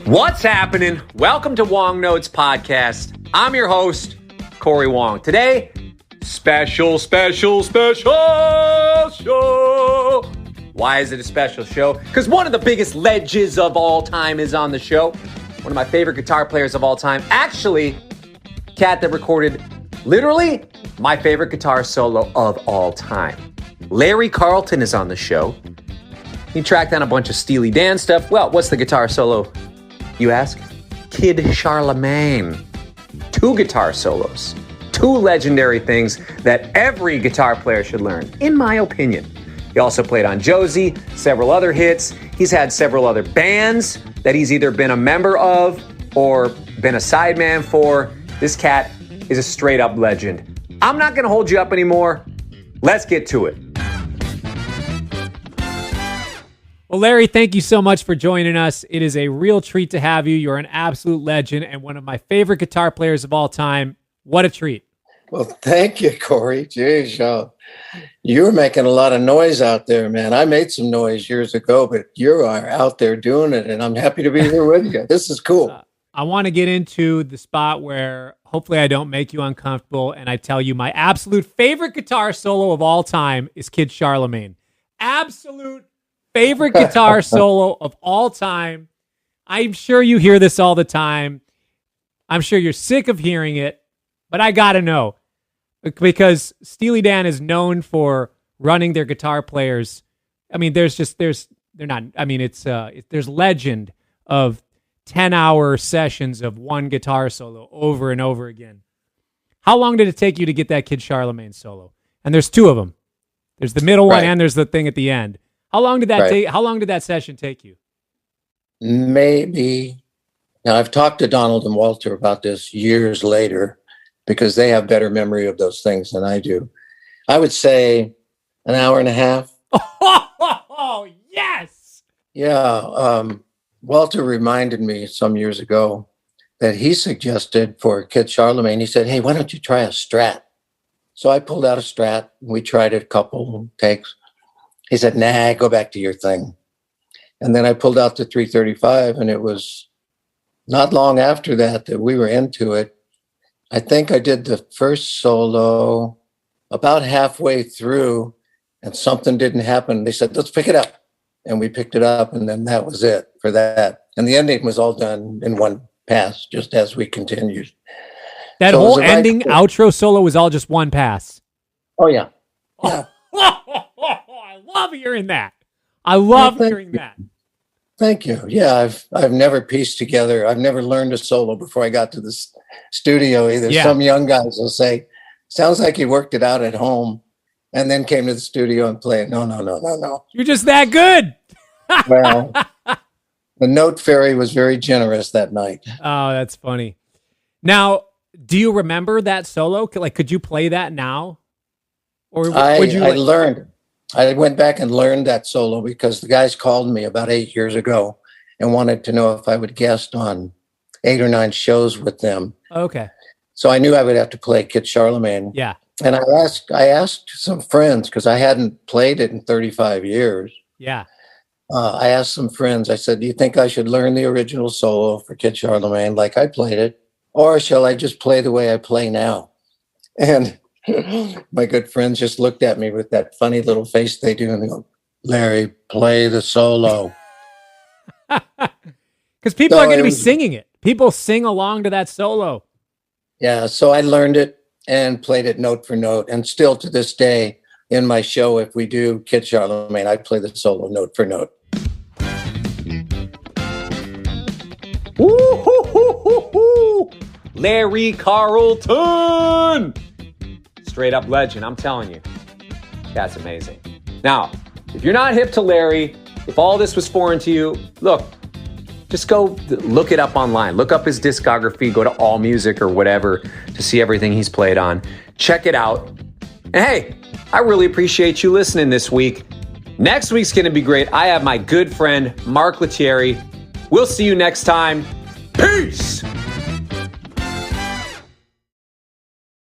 What's happening? Welcome to Wong Notes podcast. I'm your host, Cory Wong. Today, special show. Why is it a special show? Because one of the biggest legends of all time is on the show. One of my favorite guitar players of all time. Actually, cat that recorded literally my favorite guitar solo of all time. Larry Carlton is on the show. He tracked down a bunch of Steely Dan stuff. Well, what's the guitar solo, you ask? Kid Charlemagne. 2 guitar solos. 2 legendary things that every guitar player should learn, in my opinion. He also played on Josie, several other hits. He's had several other bands that he's either been a member of or been a sideman for. This cat is a straight up legend. I'm not gonna hold you up anymore. Let's get to it. Well, Larry, thank you so much for joining us. It is a real treat to have you. You're an absolute legend and one of my favorite guitar players of all time. What a treat. Well, thank you, Cory. Jeez, you were making a lot of noise out there, man. I made some noise years ago, but you are out there doing it, and I'm happy to be here with you. This is cool. I want to get into the spot where hopefully I don't make you uncomfortable, and I tell you my absolute favorite guitar solo of all time is Kid Charlemagne. Absolute favorite guitar solo of all time. I'm sure you hear this all the time. I'm sure you're sick of hearing it, but I got to know. Because Steely Dan is known for running their guitar players. I mean, there's legend of 10-hour sessions of one guitar solo over and over again. How long did it take you to get that Kid Charlemagne solo? And there's 2 of them. There's the middle one and there's the thing at the end. How long did that take? How long did that session take you? Maybe. Now, I've talked to Donald and Walter about this years later because they have better memory of those things than I do. I would say an hour and a half. Oh, yes. Yeah. Walter reminded me some years ago that he suggested for Kid Charlemagne, he said, hey, why don't you try a Strat? So I pulled out a Strat. We tried it a couple takes. He said, nah, go back to your thing. And then I pulled out the 335, and it was not long after that we were into it. I think I did the first solo about halfway through, and something didn't happen. They said, let's pick it up. And we picked it up, and then that was it for that. And the ending was all done in one pass, just as we continued. That whole ending outro solo was all just one pass. Oh, yeah. Yeah. I love hearing that. I love hearing that. Thank you. Yeah, I've never pieced together. I've never learned a solo before I got to the studio either. Yeah. Some young guys will say, sounds like you worked it out at home and then came to the studio and played. No. You're just that good. Well, the note fairy was very generous that night. Oh, that's funny. Now, do you remember that solo? Like, could you play that now? Or would you? I learned. I went back and learned that solo because the guys called me about 8 years ago and wanted to know if I would guest on 8 or 9 shows with them. Okay. So I knew I would have to play Kid Charlemagne. Yeah. And I asked some friends because I hadn't played it in 35 years. Yeah. I asked some friends. I said, do you think I should learn the original solo for Kid Charlemagne like I played it? Or shall I just play the way I play now? And my good friends just looked at me with that funny little face they do, and they go, Larry, play the solo. Because people are going to be singing it. People sing along to that solo. Yeah, so I learned it and played it note for note. And still to this day, in my show, if we do Kid Charlemagne, I play the solo note for note. Ooh, Larry Carlton! Straight up legend, I'm telling you. That's amazing. Now, if you're not hip to Larry, if all this was foreign to you, look, just go look it up online. Look up his discography, go to AllMusic or whatever to see everything he's played on. Check it out. And hey, I really appreciate you listening this week. Next week's going to be great. I have my good friend, Mark Lettieri. We'll see you next time. Peace!